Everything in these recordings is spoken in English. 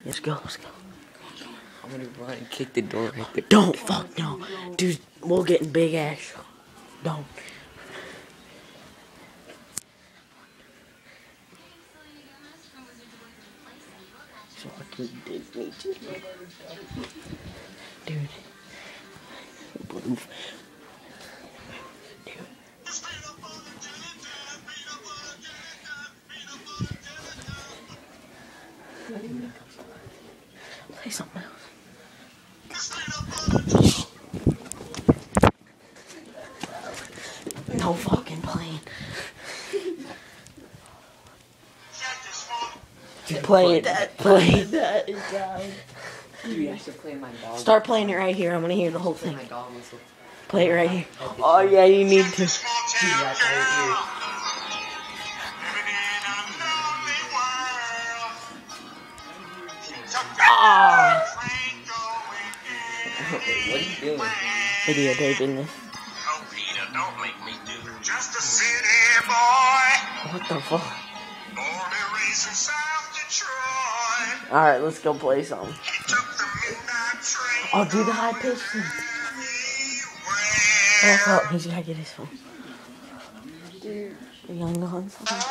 Let's go, let's go. I'm gonna run and kick the door right there. Don't, fuck no. Dude, we'll get in big ass. Don't. Fucking Disney. Dude. Blue. Dude. Play something else. No fucking playing. Play it. Play it. Dude, I should play my dog. Start playing it right here. I'm gonna hear the whole thing. My dog whistle. Play it right here. Oh yeah, you need to. Dude, that's right Ah. here. What are you doing? Videotaping this. Oh, Peter, don't make me do it. Just a city boy. What the fuck? Born and raised in South Detroit. Alright, let's go play some. He took the midnight train. Oh, do the high pitch thing. Back up. He's gotta get his phone. Are you on something?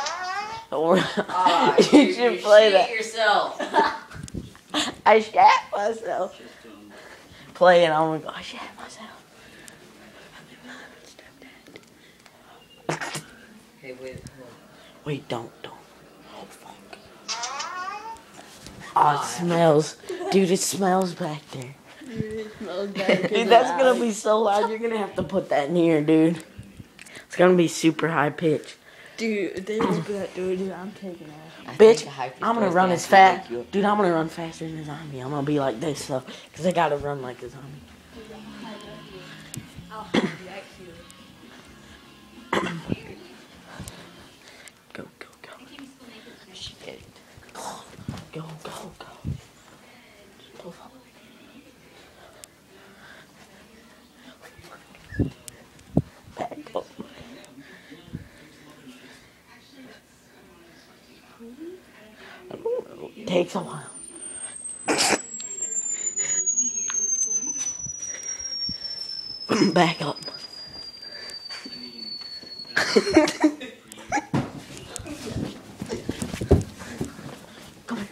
Or you should play that. yourself. I shat myself. Play it. I'm gonna go. I shat myself. Hey, wait. Wait, don't. Oh, fuck. Oh, it smells. Dude, it smells back there. Dude, that's gonna be so loud. You're gonna have to put that in here, dude. It's gonna be super high pitch. Dude, they won't be that dude. I'm taking off. Bitch, I'm gonna run as fast. Dude, I'm gonna run faster than a zombie. I'm gonna be like this, so. Because I gotta run like a zombie. Go. Shit. Go. Back up. I don't know. It takes a while. Back up. Come here.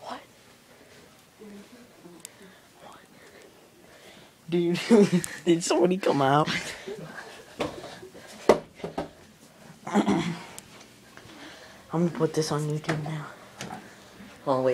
What? Dude, did somebody come out? I'm gonna put this on YouTube now. Oh, wait.